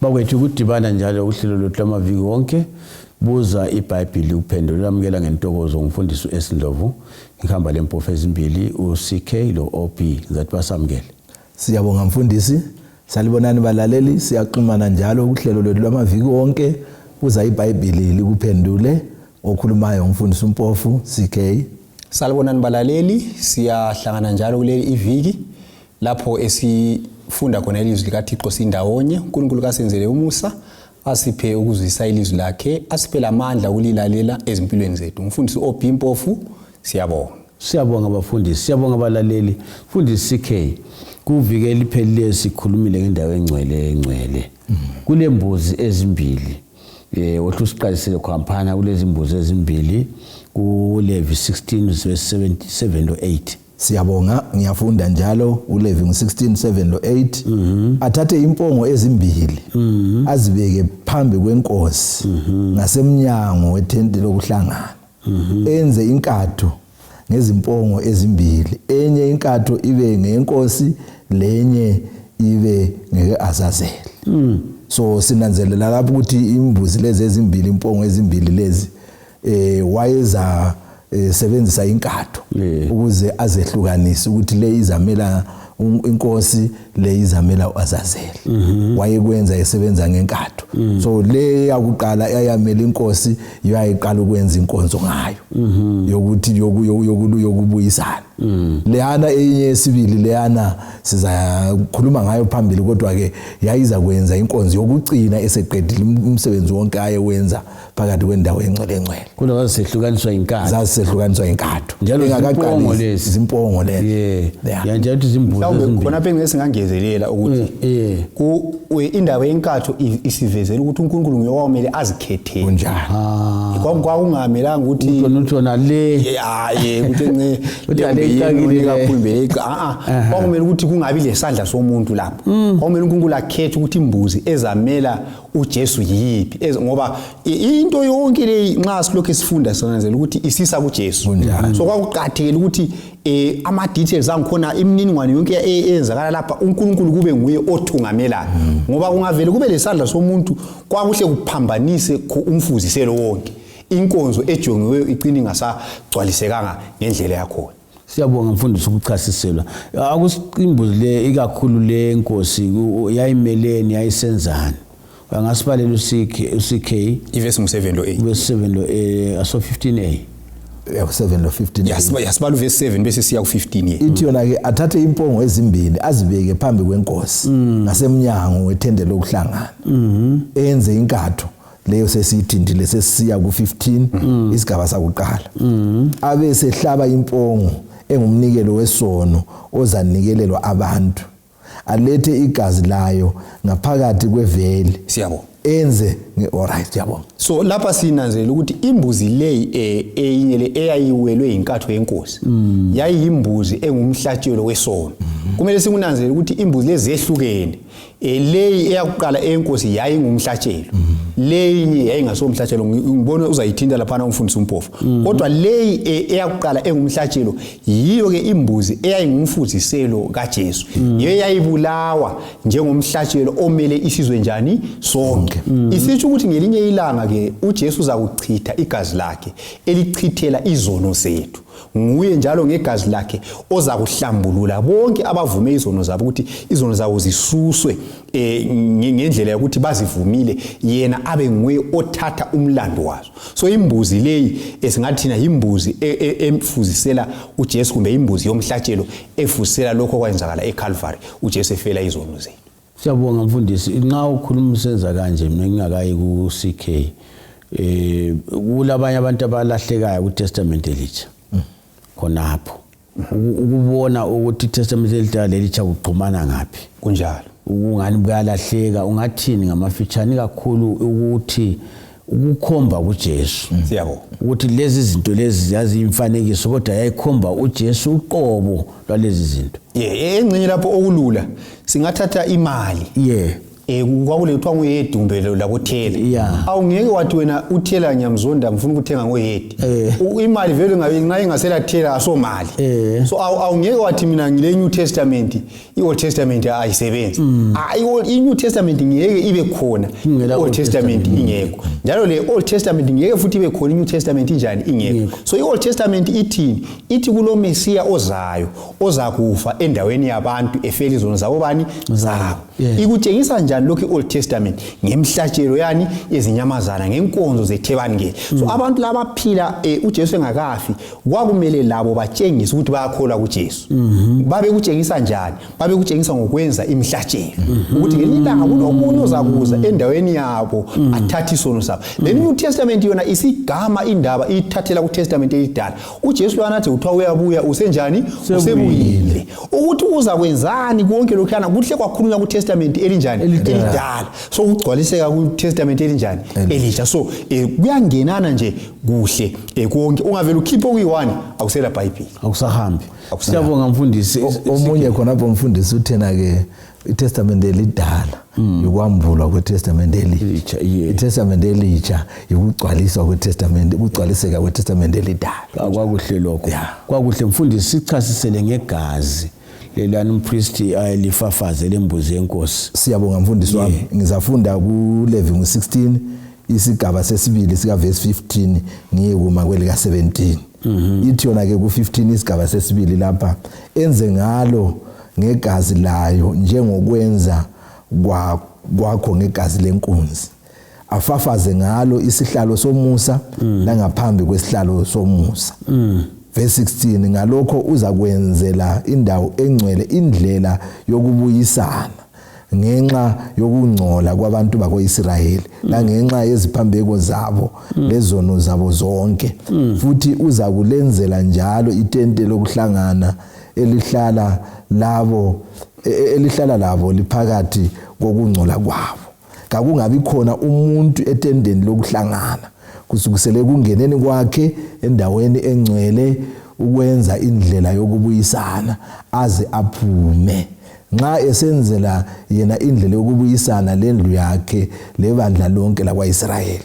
bakwethu ukudibana njalo uhlelo lwethu lamaviki wonke buza iBhayibheli uphendula lamukela ngentokozo ngumfundisi uEsindlovu ngihamba lempofu ezimbili uCK lo OP ngathi basamukele. Siyabonga mfundisi, salibonani balaleli, siyaxhumana njalo uhlelo lwethu lamaviki wonke buza iBhayibheli likuphendule okhulumayo ngumfundisi uMpofu CK. Salibonani balaleli, siyahlangana njalo kuleli iviki lapho esifunda khona ilizwi likaThixo sindawonye. uNkulunkulu kasenzele umusa asiphe ukuzwisa ilizwi lakhe, asiphe lamandla ukulilalela ezimpilweni zethu. Umfundisi OP Mpofu, siyabonga. Siyabonga bafundisi, siyabonga balaleli. Mfundisi CK, kuvike liphelileyo sikhulumile ngendawo engcwele. Kulembuzi ezimbili. Wethu siqalisele khwaphana kulezi mbuzi ezimbili kuLevi 16 verse 7 to 8. Siyabonga, ngiyafunda njalo uLevi 16:7-8. Athathe impongo ezimbili azibeke phambi kwenkosi ngasemnyango wethente lokuhlangana. Enze inkatho ngezimpongo ezimbili, enye inkatho ibe ngenkosi lenye ibe ngeke-Azazeli. So sinanzelela lapho ukuthi imbuzi lezi ezimbili, impongo ezimbili lezi wayeza sebenzisa inkatho ukuze azehlukanise ukuthi le izamela inkosi le izamela uAzazeli. Wayekwenza esebenza ngenkatho. So le yakuqala eyamela inkosi yayiqala ukwenza inkonzo ngayo yokuthi yokubuyisana. Leyana enye yesibili leyana sizakhuluma ngayo phambili, kodwa ke yayiza kwenza inkonzo yokugcina eseqedile umsebenzi wonke ayewenza phakathi kwendawo engcwele. Kulo zasehlukaniswa inkatho. Zasehlukaniswa inkatho. Njalo ingakaqali izimpongo lezi. Yanje ukuthi izimbuzi mhlawumbe khona phela ngesingangezelela ukuthi indaba yenkatho isivezela ukuthi uNkulunkulu nguyowamele azikhethele kunjalo. Kwakungamelanga ukuthi uthona le ukuthi kwakumele ukuthi kungabi lesandla somuntu lapho. Kwakumele uNkulunkulu akhethe ukuthi imbuzi ezamela uJesu yipi, ngoba into yonke le nxa silokho sifunda sonanzela ukuthi isisa kuJesu. So kwakuqathekile ukuthi ama details angikhona, imininingwane yonke eyenzakala lapha uNkulunkulu kube nguye othungamelayo, ngoba kungavele kube lesandla somuntu kwakuhle kuphambanise umfuziselo wonke, inkonzo ejongiweyo igcina ingasagcwalisekanga ngendlela yakhona. Siyabonga mfundisi ukuchasiselwa. Akusimbuzi le ikakhulu le nkosi yayimeleni yayisenzani? Angasibalela uCK iverse 7 to 8. Verse 7 to 8 aso 15a. 7 to 15. Yasibala uverse 7 bese siya ku15. Ithi yona ke athathe impongo ezimbili azibeke phambi kwenkosi ngasemnyango wethente lokuhlangana. Enze inkatho leyo sesithindile sesiya ku15 isigaba sakuqala. Abe sehlaba impongo engumnikelo wesono ozanikelelwa abantu. Alethe igazi layo ngaphakathi kweveli. Siyabonga. Enze alright, siyabonga. So lapha sinanzela ukuthi imbuzi leyi eyinye le eyayiwelwe inkatho yenkosi yayiyimbuzi engumhlatshelo wesono. Kumele sikunanzele ukuthi imbuzi lezi ehlukene. Leyi eyakuqala enkosi yayingumhlatshelo. Leyi yayingasomhlatshelo, ngibona uzayithinta lapha umfundisi uMpofu. Kodwa leyi eyakuqala engumhlatshelo yiyo ke imbuzi eyayingumfuziselo kaJesu. Yiyo yayibulawa njengomhlatshelo omele isizwe njani sonke. Isitsho ukuthi ngelinye ilanga ke uJesu uzakuchitha igazi lakhe elichithela izono zethu. Nguye njalo ngegazi lakhe ozakuhlambulula bonke abavume izono zabo ukuthi izono zawo zisuswe ngendlela yokuthi bazivumile, yena abe nguye othatha umlando wazo. So imbuzi leyi esingathina imbuzi emfuzisela uJesu, kumbe imbuzi yomhlatshelo efuzisela lokho kwenzakala eCalvary, uJesu efela izono zethu. Siyabonga mfundisi. Nxa ukhuluma usenza kanje mina ngingakayi kuCK kulabanye abantu abalahlekayo kuTestament elitsha khonapho ukubona ukuthi iTestament elidala lelitsha kuxhumana ngaphi kunjalo, ungani buyalahleka, ungathini ngamafitshane kakhulu ukuthi ukukhomba kuJesu. Siyabonga ukuthi lezi zinto lezi yazi imfanekiso kodwa yayikhomba uJesu uqobo lwalezi zinto. Engcenye lapho okulula singathatha imali. kwakulethwa nguyedumbe labothela awungeke wathi wena uthela Nyamzonda ngifuna ukuthenga ngoyedi imali vele nxa ingasela thela asomali so awungeke wathi mina ngile New Testament iOld Testament ayisebenzi iNew Testament ngeke ibe khona iOld Testament ingekho njalo le Old Testament ngeke futhi ibe khona iNew Testament injani ingekho so iOld Testament ithi kulo Mesiya ozayo ozakufa endaweni yabantu efela izono zabo bani zabo ikutshengisa njani lokho iOld Testament ngemhlatshelo yani yezinyamazana ngenkonzo zethebani ngeke so abantu labaphila uJesu engakafi kwakumele labo batshengise ukuthi bayakholwa kuJesu babe kutshengisa njani babe kutshengisa ngokwenza imhlatshelo ukuthi ngelilanga kunomuntu ozakuza endaweni yabo athatha isono sabo le New Testament yona isigama indaba ithathela ku Testament elidala uJesu lwana athi uthiwa uyabuya usenjani usebuyile ukuthi uza kwenzani konke lokho yana kuhle kwakhulunywa ku Testament elinjani elidala so ugcwaliseka ku Testament elinjani elisha so kuyangenana nje kuhle konke ungavela ukhiphe kuyi1 awusela iBhayibheli akusahambi siyabonga mfundisi omunye khona lapho mfundisi uthena ke iTestament elidala ukwambulwa kweTestament elitsha iTestament elitsha ukugcwaliswa kweTestament ukugcwaliseka kweTestament elidala akwakuhle lokho kwakuhle mfundisi sichasisele ngegazi lelani umpristi ayelifafaze lembuzi yenkosi siyabonga mfundisi wami ngizafunda ku Leviticus 16 isigaba sesibili sika verse 15 ngiye kuma kwelika 17 ithi yona ke ku 15 isigaba sesibili lapha enze ngalo ngegazi layo njengokwenza kwakho ngegazi lenkunzi afafaze ngalo isihlalo somusa langaphambi kwesihlalo somusa verse 16 ngalokho uzakwenzela indawo engcwele indlela yokubuyisana ngenxa yokungcola kwabantu bako-Israyeli langenxa yeziphambeko zabo lezono zabo zonke futhi uzakulenzela njalo itente lokuhlangana elihlala labo liphakathi kokungcola kwabo kakungabi khona umuntu etendeni lokuhlangana kusukisele kungeneni kwakhe endaweni engcwele ukwenza indlela yokubuyisana aze aphume nxa esenzela yena indlela yokubuyisana lendlu yakhe lebandla lonke lakwa-Israyeli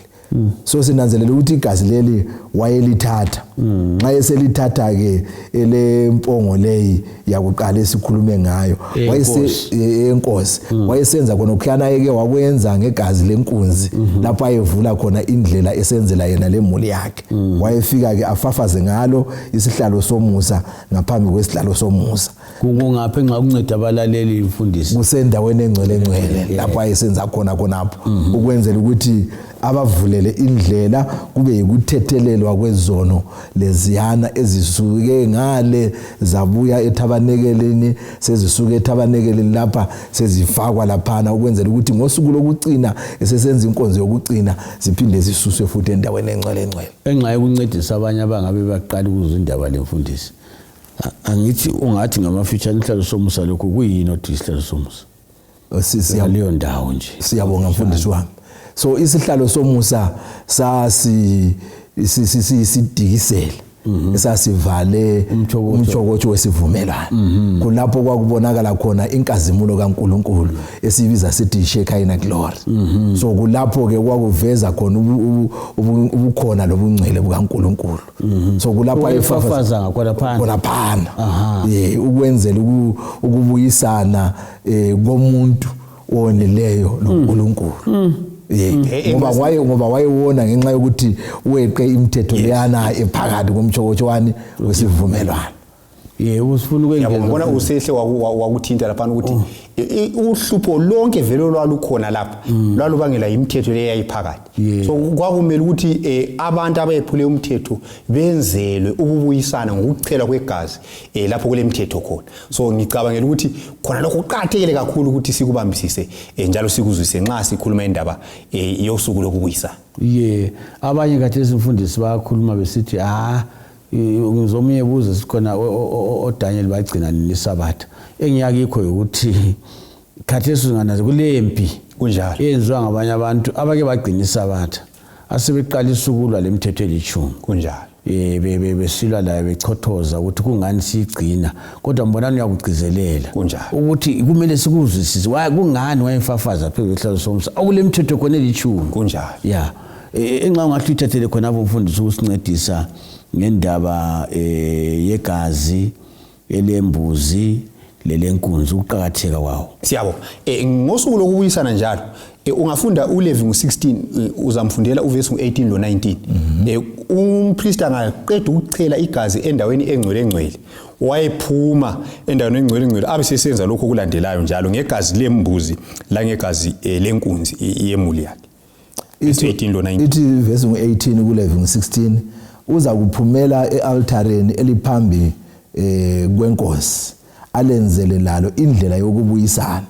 so sinanzelela ukuthi igazi leli wayelithatha nxa eselithatha ke elempongo leyi yakuqala esikhulume ngayo enkosi wayesenza khona ukukhana yeke wakwenza ngegazi lenkunzi lapho ayevula khona indlela esenzela yena lemuli yakhe wayefika ke afafaze ngalo isihlalo somusa ngaphambi kwesihlalo somusa kungaphi nxa kunceda abalaleli imfundisi kusendaweni engcwele lapho ayesenza khonapho ukwenzela ukuthi abavulele indlela kube yikuthethelelwa kwezono leziyana ezisuke ngale zabuya ethabanekeleni sezisuke ethabanekeleni lapha sezifakwa laphana ukwenzela ukuthi ngosuku lokucina esesenza inkonzo yokucina ziphinde zisuswe futhi endaweni engcwele enxa yokuncedisa abanye abangabe baqala ukuzwa indaba lemfundisi angithi ungathi ngama-future isihlalo somusa lokho kuyini othi isihlalo somusa siyaleyo ndawo nje siyabonga mfundisi wami so isihlalo somusa sidikisele esasivale umtshokotsho wesivumelwano kulapho kwakubonakala khona inkazimulo kaNkuluNkulu esibiza sithi Shekinah glory so kulapho ke kwakuveza khona ubukhona lobungcwele bukaNkuluNkulu so kulapho ayefafaza ngakhona ukwenzela ukubuyisana komuntu onileyo noNkuluNkulu ngoba wayewona ngenxa yokuthi weqe imithetho leyana ephakathi komtshokotsho wani wesivumelwano usifuna ukwengeza yabona usehle wakuthinta lapha ukuthi uhlupho lonke vele lwalukhona lapha lwalubangela imithetho leyayiphakathi so kwakumele ukuthi abantu abayephule umthetho benzelwe ukubuyisana ngokuchela kwegazi lapho kule mithetho khona so ngicabangela ukuthi khona lokho kuqhathekile kakhulu ukuthi sikubambisise njalo sikuzwise nxa sikhuluma indaba yosuku lokubuyisana abanye kade izimfundisi bayakhuluma besithi ngizomunye buze sikhona oDaniel bagcina lesabatha engiyakikho ukuthi khathesi nganaze kulempi kunjalo yenziwa ngabanye abantu abake bagcina isabatha asebeqala isukulwa lemithetho elithumi kunjalo besilwa layo bechothoza ukuthi kungani sigcina kodwa mbonani uyakugcizelela ukuthi kumele sikuzwisise kungani wayefafaza phezulu kwehlalo somsa akule mthetho khona elithumi kunjalo enxa ungathi uthathele khona abo mfundisi ukusincedisa ngendaba yegazi elembuzi lelenkunzi ukuqhakatheka kwawo siyabo ngosuku lokubuyisana njalo ungafunda uLevi ngo16 uzamfundela uverse ngo18 lo 19 umpriest angaqeda ukuchela igazi endaweni engcwele wayephuma endaweni engcwele abe sesenza lokho kulandelayo njalo ngegazi lembuzi la ngegazi lenkunzi yemuli yakhe 18 lo 19 ithi verse ngo18 kuLevi ngo16 uza kuphumela ealtareni eliphambi kwenkosi alenzele lalo indlela yokubuyisana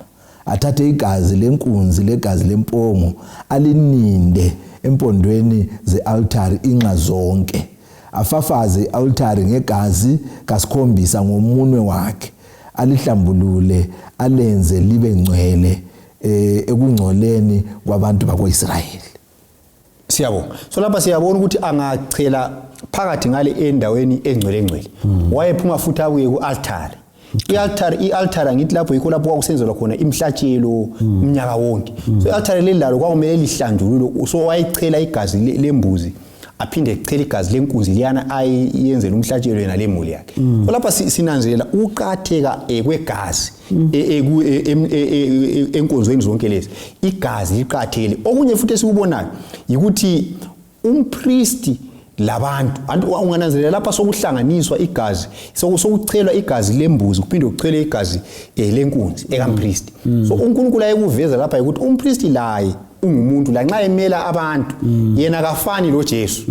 athathe igazi lenkunzi legazi lempongo alininde empondweni zealtari inxa zonke afafaze ialtari ngegazi kasikhombisa ngomunwe wakhe alihlambulule alenze libe ngcwele ekungcoleni kwabantu bakwaIsrayeli siyabo so lapha siyabona ukuthi angachela phakathi ngale endaweni engcwele wayephuma futhi abuye kualtari i-altar ngithi lapho yikho lapho kwakusenzelwa khona imhlatshelo umnyaka wonke so i-altar lelalo kwakumele lihlanjululwe so wayichela igazi lembuzi aphinde echela igazi lenkunzi liyana ayenzela umhlatshelo yena lemuli yakhe so lapha sinanzelela uqatheka kwegazi enkonzweni zonke lezi igazi liqathele okunye futhi esikubonayo ukuthi umpriest labantu ungananzelela lapha sokuhlanganiswa igazi sokuchelwa igazi lembuzi kuphinde kuchelwe igazi lenkunzi ekampriest so uNkulunkulu ayekuveza lapha ukuthi umpriest laye ungumuntu la nxa emela abantu yena kafani lo Jesu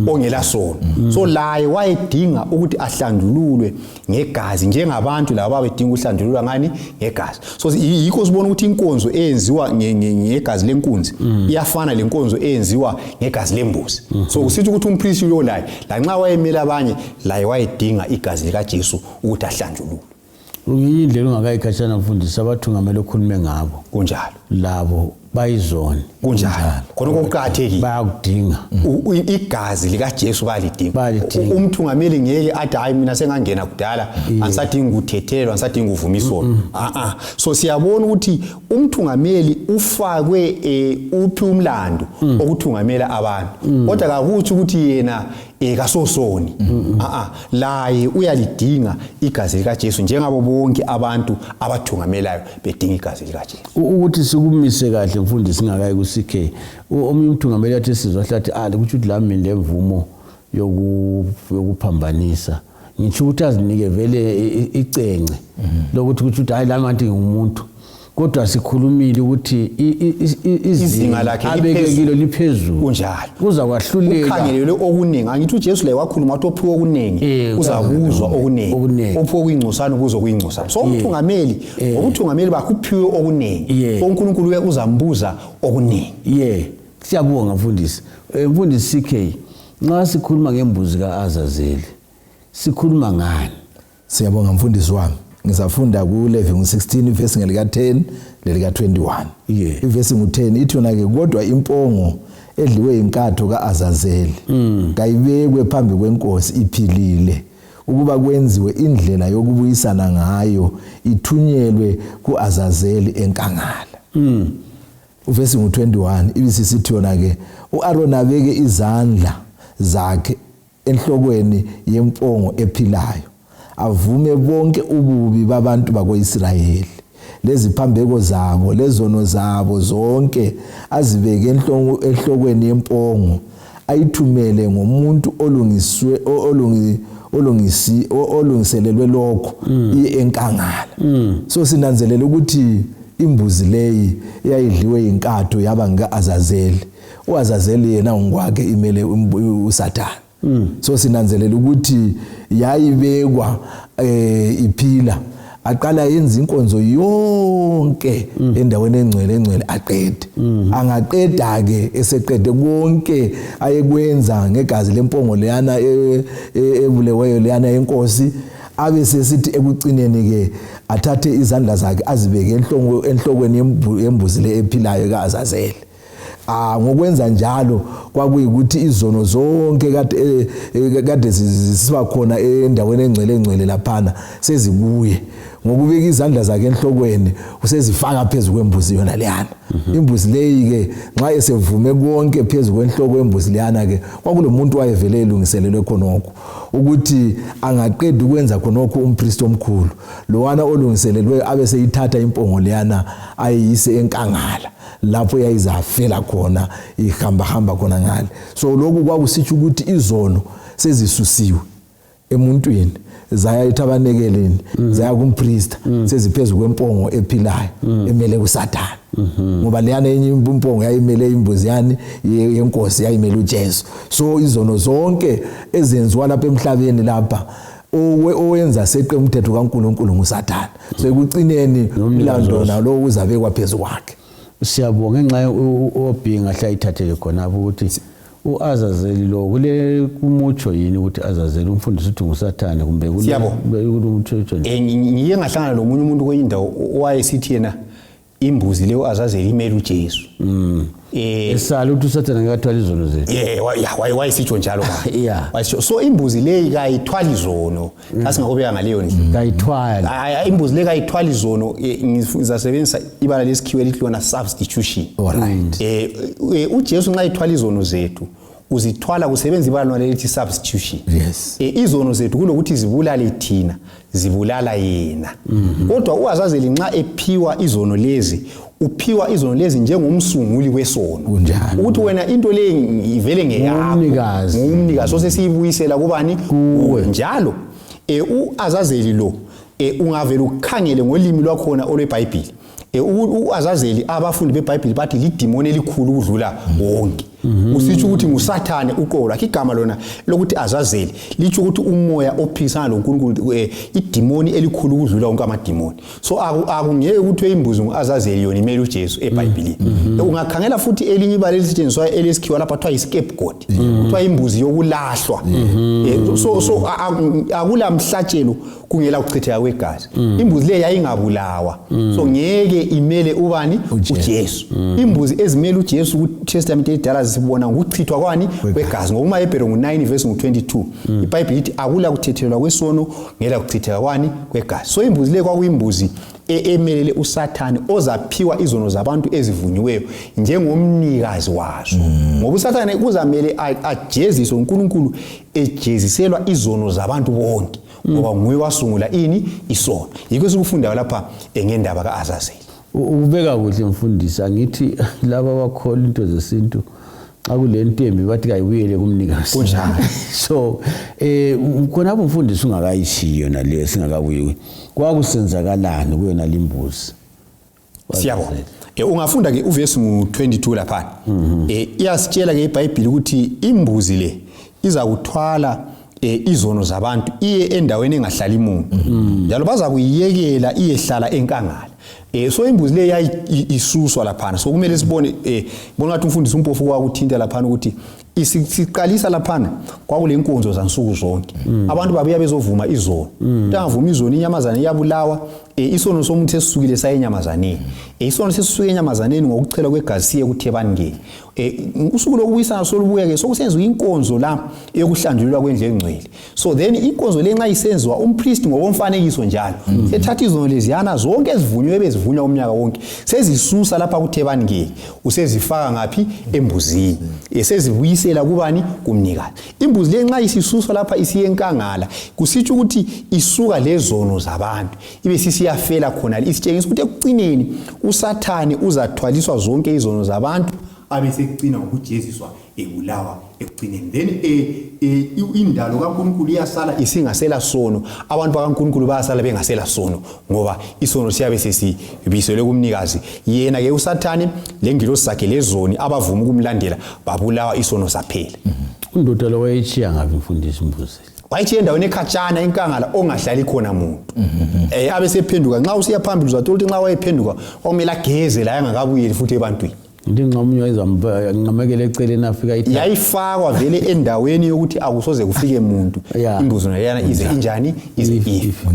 ongela sono so laye wayedinga ukuthi ahlanjululwe ngegazi njengabantu laba bedinga uhlanjululwa ngani ngegazi so yikho sibona ukuthi inkonzo eyenziwa ngegazi lenkunzi iyafana lenkonzo eyenziwa ngegazi lembuzi so kusithi ukuthi umpriest lo laye la nxa wayemela abanye laye wayedinga igazi lika Jesu ukuthi ahlanjululwe uyindlela ungakayikhatshana mfundisi abathungamele okhulume ngabo kunjalo labo bayizona kunjalo khona kokuqhathekile bayakudinga igazi lika Jesu bayalidinga umthungameli ngeke athi hayi mina sengangena kudala angisadinga ukuthethelwa angisadinga uvumiswa so siyabona ukuthi umthungameli ufakwe uphi umlando okuthungamela abantu kodwa akakuthi ukuthi yena kasosoni laye uyalidinga igazi lika Jesu njengabo bonke abantu abathungamelayo bedinga igazi lika Jesu ukuthi sikumise kahle mfundisi ngakayi ku CK omunye umthungameli athi sizwa hlathi ukuthi lami lemvumo yokuphambanisa ngisho ukuthi azinike vele icenge lokuthi ukuthi hayi lami anti ngumuntu kodwa sikhulumile ukuthi izinga lakhe abekekilo liphezulu kunjalo kuza kwahlulela ukhangelele okuningi angithi uJesu la wakhuluma wathi ophiwe okuningi uzakuzwa okuningi ophiwe kuyingcosana kuzo kuyingcosana so umthungameli bakuphiwe okuningi so uNkulunkulu uzambuza okuningi siyabonga mfundisi mfundisi CK nxa sikhuluma ngembuzi kaAzazeli sikhuluma ngani siyabonga mfundisi wami ngizafunda kuLevi ngo16 verse ngelika 10 lelika 21 iverse ngo10 ithi yona ke kodwa impongo edliwe inkatho kaAzazeli kayibekwe phambi kwenkosi iphilile ukuba kwenziwe indlela yokubuyisana ngayo ithunyelwe kuAzazeli enkangala uverse ngo21 ibisisithi yona ke uAaron abeke izandla zakhe enhlokweni yempongo ephilayo avume bonke ububi babantu bakwaIsrayeli leziphambeko zabo lezono zabo zonke azibeke enhlokweni yempongo ayithumele ngomuntu olungiselelwe lokho iye enkangala so sinanzelela ukuthi imbuzi leyi eyayidliwe inkatho yaba ngikaAzazeli uAzazeli yena ngokwakhe imele uSathane so sinanzelela ukuthi yayibekwa iphila aqala yenza inkonzo yonke endaweni engcwele aqede angaqeda ke eseqede konke ayekwenza ngegazi lempongo leyana ebuleweyo leyana yenkosi abe sesithi ekucineni ke athathe izandla zakhe azibeke enhlokweni yembuzi le ephilayo kaAzazeli ngokwenza njalo kwakuyikuthi izono zonke kade zisiba khona endaweni engcwele laphana sezibuye ngokubeka izandla zakhe enhlokweni usezifaka phezulu kwembuzi yona leyana. Imbuzi leyi ke nxa esevume konke phezulu kwenhloko yembuzi leyana ke kwakulomuntu wayevele elungiselelwe khonokho ukuthi angaqeda ukwenza khonokho umpriest omkhulu lowana olungiselelwe abe seyithatha impongo leyana ayise enkangala lapho yayizafela khona ihamba khona ngale. So lokhu kwakusitsho ukuthi izono sezisusiwe emuntwini zaya etabanekeleni zaya kumpriest seziphezulu kwempongo ephilayo emele uSathane ngoba leyana enye impongo yayimele imbuzi yani yenkosi yayimele uJesu. So izono zonke ezenziwa lapha emhlabeni lapha owenza seqe umthetho kaNkuluNkulu nguSathane. So ekucineni umlando nalo uzabekwa phezulu kwakhe. Siyabonga ngenxa obhinga hlayithathele khona ukuthi uAzazeli lo kule kumutsho yini ukuthi Azazeli umfundisi uthi nguSathane kumbe kule umutsho ngiye ngahlangana lomunye umuntu kwenye indawo owayesithi yena imbuzi leyo Azazeli imele uJesu. Esala ukuthi uSathane akathwala izono zethu. Wayesitsho njalo ba. So imbuzi leyi kayithwala izono. Asingakubeka ngaleyo ndlela. Kayithwala. Imbuzi leyi kayithwala izono ngizasebenzisa ibala lesikhiwe lithi lona substitution. Alright. uJesu nxa ithwala izono zethu uzithwala kusebenza ibala lona lithi substitution. Yes. Izono zethu kulokuthi zibulale thina zibulala yena. Kodwa uAzazeli nxa ephiwa izono lezi uphiwa izono lezi njengomsunguli wesono ukuthi wena into le ivele ngeyakho umnikazi so sesiyibuyisela kubani kuwe njalo. uAzazeli lo ungavela ukhangele ngolimi lwakhona olweBhayibheli uAzazeli abafundi beBhayibheli bathi lidimoni elikhulu ukudlula wonke. Usitsho ukuthi nguSathane uqola igama lona lokuthi Azazeli lithi ukuthi umoya ophisana loNkulunkulu idimoni elikhulu ukudlula wonke amadimoni. So akungeke ukuthi imbuzi nguAzazeli yona imele uJesu eBhayibhelini. Ungakhangela futhi elinye ibala elisetshenziswa elesikhiwa lapha kuthiwa iscapegoat kuthiwa imbuzi yokulahlwa. So akula mhlatshelo kungela ukuchitheka kwegazi. Imbuzi le yayingabulawa so ngeke imele ubani uJesu. Imbuzi ezimele uJesu kuTestament edala sibona ukuchithwa kwani kwegazi ngoba uMahebheru 9 verse 22 iBhayibheli lithi akula kuthethelwa kwesono ngela kuchitheka kwani kwegazi. So imbuzi le kwakuyimbuzi emelele uSathane ozaphiwa izono zabantu ezivunyiweyo njengomnikazi wazo. Ngoba uSathane kuzamele ajeziswe uNkulunkulu ejeziselwa izono zabantu bonke ngoba nguye wasungula ini isono. Yikho sikufunda lapha ngendaba kaAzazeli. Ubeka kuhle mfundisi angithi laba abakholwa into zesintu xa kule ntembi bathi kayibuyele kumnikazi kunjalo. So khona umfundisi ungakayishiyo nale singakabuyi kwakusenzakalani kuyona limbuzi. Siyabona ungafunda ke uverse 22 lapha iyasitshela ke iBhayibheli ukuthi imbuzi le iza kuthwala izono zabantu iye endaweni engahlali umuntu njalo baza kuyiyekela iyehlala enkangala. So imbuzi le yayisuswa lapha so kumele sibone bona ngathi umfundisi umpofu kwakuthinta lapha ukuthi isiqalisa lapha kwakule inkonzo zansuku zonke abantu babuya bezovuma izono ntangavuma izono inyamazana iyabulawa isono somuntu esisukile sayenyamazaneni isono sesisuke enyamazaneni ngokuchela kwegazi siye kuThebani usuku lokubuyisana solubuya ke sokusenziwa inkonzo la yokuhlanjululwa kwendle engcwele. So then inkonzo le nxa isenziwa umpriest ngokomfanekiso njalo ethatha izono leziyana zonke ezivunywe bezivunywa umnyaka wonke sezisusa lapha kuThebani usezifaka ngapi embuzini esezibuyisela kubani kumnikazi. Imbuzi le nxa isisuswa lapha isiyenkangala kusitsho ukuthi isuka lezono zabantu ibe sisiyafela khona isitshengisa ukuthi ekucineni uSathane uzathwaliswa zonke izono zabantu abesekucina ngokujeziswa ebulawa ekucineni. Then indalo kaNkulunkulu iyasala isingasela sono abantu bakaNkulunkulu bayasala bengasela sono ngoba isono siyabe sesibiselwe kumnikazi yena ke uSathane lengilosi zakhe lezoni abavuma ukumlandela babulawa isono saphela. Undoda lo wayechiya ngapi mfundisi Mbuzeli? Wayichiya endaweni ekhatshana enkangala ongahlali khona umuntu. Abe sephenduka nxa usiya phambili uzathola ukuthi nxa wayephenduka kwamela ageze la engakabuyeli futhi ebantwini. Ndingamunye wayezamnqamekela eceleni afika yayifakwa vele endaweni yokuthi akusoze kufike umuntu imbuzi nayana ize injani ize ife.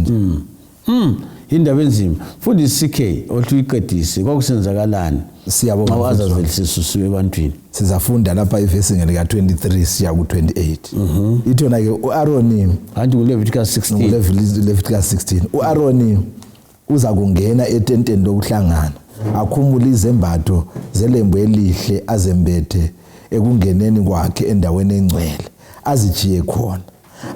indaba enzima mfundisi CK othi uyiqedise kwakusenzakalani Siyabonga awazazeli sisusiwe ebantwini sizafunda lapha ivesi lika 23 siya ku 28 ithona ke uAaroni kanti kuLeviticus 16 uAaroni uza kungena etenteni lokuhlangana akhumula izembatho zelembu elihle azembethe ekungeneni kwakhe endaweni engcwele azijiye khona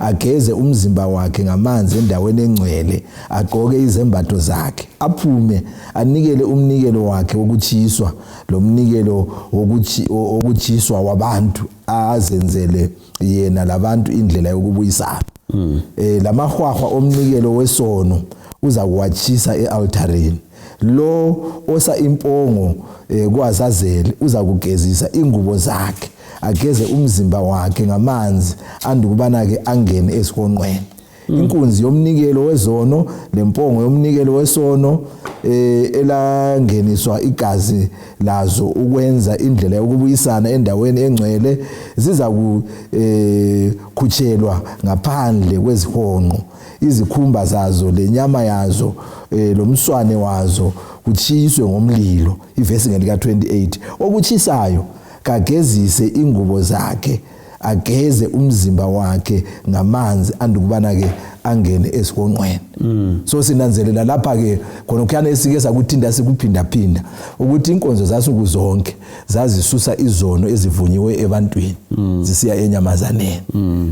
ageze umzimba wakhe ngamanzi endaweni engcwele agqoke izembatho zakhe aphume anikele umnikelo wakhe wokuchiswa lo mnikelo wokuchiswa wabantu azenzele yena labantu indlela yokubuyisana lamahwahwa omnikelo wesono uza kuwachisa ealtarini lo osa impongo kwazazeli uza kugezisa ingubo zakhe ageze umzimba wakhe ngamanzi andukubana ke angene esihonqweni inkunzi yomnikelo wezono lempongo yomnikelo wesono elangeniswa igazi lazo ukwenza indlela yokubuyisana endaweni engcwele ziza kukhutshelwa ngaphandle kwezihonqo izikhumba zazo lenyama yazo lomswane wazo kuchiswe ngomlilo ivesi ngelika 28 okuchisayo kagezise ingubo zakhe ageze umzimba wakhe ngamanzi andukubana ke angene esihonqweni so sinanzelela lapha ke khona kukhana esike sakuthinda sikuphinda phinda ukuthi inkonzo zasuku zonke zazisusa izono ezivunyiwe ebantwini zisiya enyamazaneni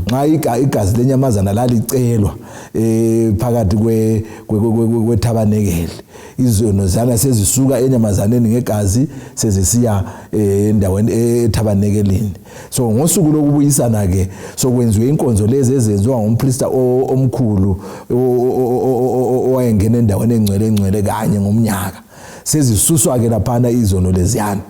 nxa igazi lenyamazana lalicelwa phakathi kwethabanekele izono zana sezisuka enyamazaneni ngegazi sezisiya endaweni ethabanekeleni so ngosuku lokubuyisana ke sokwenziwe inkonzo lezi ezenziwa ngumpriest omkhulu owayengena endaweni engcwele kanye ngomnyaka sezisuswa ke laphana izono leziyana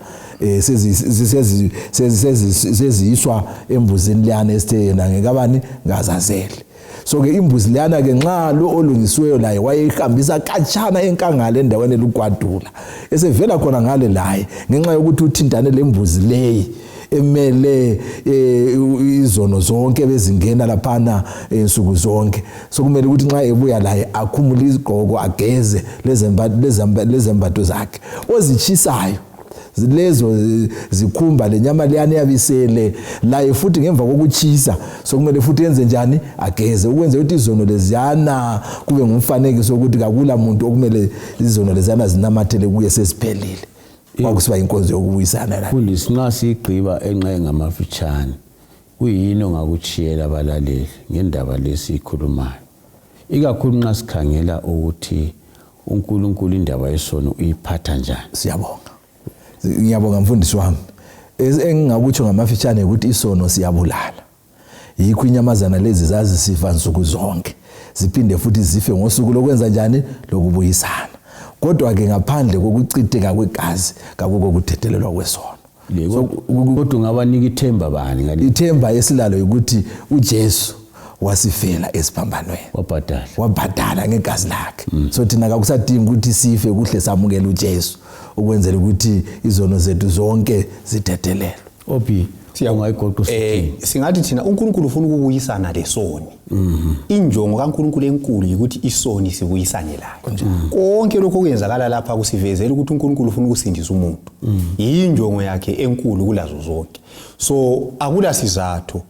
seziyiswa embuzini liyana esithe yena ngekabani ngazazeli so ke imbuzi liyana ke nxa lo olungisiweyo laye wayehambisa khatshana enkangala endaweni elugwadula esevela khona ngale laye ngenxa yokuthi uthintane lembuzi leyi emele izono zonke bezingena laphana ensuku zonke so kumele ukuthi nxa ebuya laye akhumule izigqoko ageze lezembatho zakhe ozichisayo lezo zikhumba lenyama liyana yabisele laye futhi ngemva kokuchisa so kumele futhi yenze njani ageze ukwenza ukuthi izono leziyana kube ngumfanekiso ukuthi akula muntu okumele izono leziyana zinamathele kuye sesiphelile kwakusiba inkonzo yokubuyisana la mfundisi nxa sigqiba enqe ngamafitshane kuyini ongakuchiyela abalaleli ngendaba lesikhulumayo ikakhulu nxa sikhangela ukuthi uNkulunkulu indaba yesono uyiphatha njani siyabonga ngiyabonga mfundisi wami engingakutsho ngamafitshane ukuthi isono siyabulala yikho inyamazana lezi zazisifa nsuku zonke ziphinde futhi zife ngosuku lokwenza njani lokubuyisana kodwa ke ngaphandle kokuchitheka kwegazi kakukho kuthethelelwa kwesono kodwa ngabanika ithemba bani ngale ithemba esilalo ukuthi uJesu wasifela esiphambanweni wabhadala ngegazi lakhe so thina akusadingi ukuthi sife kuhle samukela uJesu ukwenzela ukuthi izono zethu zonke zithethelelwe obi ungayigoqa usithi singathi thina uNkulunkulu ufuna ukubuyisana lesoni injongo kaNkulunkulu enkulu ukuthi isoni sibuyisane layo konke lokho kuyenzakala lapha kusivezela ukuthi uNkulunkulu ufuna ukusindisa umuntu injongo yakhe enkulu kulazo zonke so akula sizathu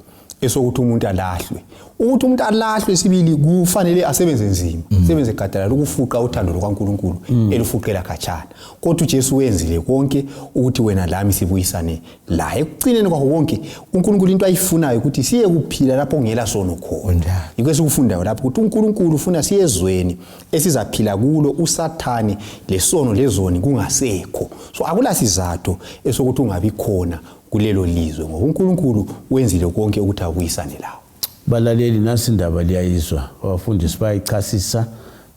esokuthi umuntu alahlwe ukuthi umuntu alahlwe sibili kufanele asebenze nzima sebenze gadala ukufuqa uthando lwaNkulunkulu elifuqela khatshana kodwa uJesu wenzile konke ukuthi wena lami sibuyisane la ekucineni kwakho konke uNkulunkulu into ayifunayo ukuthi siye kuphila lapho ngela sono khona yikho esikufundayo lapho ukuthi uNkulunkulu ufuna siyezweni esizaphila kulo uSathane lesono lezoni kungasekho so akula sizathu esokuthi ungabi khona kulelo lizwe ngoba uNkulunkulu wenzile konke ukuthi abuyisane lawo balaleli nasi indaba liyayizwa abafundisi bayichasisa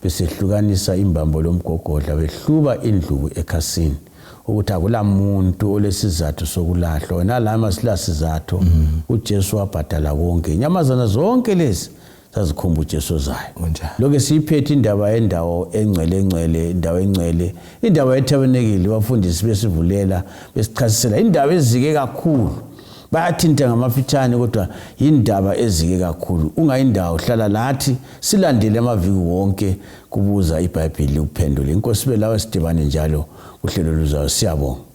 besehlukanisa imbambo lomgogodla behluba indlubu ekhasini ukuthi akula muntu olesizathu sokulahlwa wena lama silasizathu uJesu wabhadala konke inyamazana zonke lezi sazikhumba uJesu zayo lokho siyiphethe indaba yendawo engcwele indaba ethabenekile abafundisi besivulela besichasisela indaba ezike kakhulu bayathinta ngamafitshane kodwa indaba ezike kakhulu. Ungayindawo hlala lathi silandele amaviki wonke kubuza iBhayibheli ukuphendula. Inkosi belawe sidibane njalo uhlelo luzayo. Siyabonga.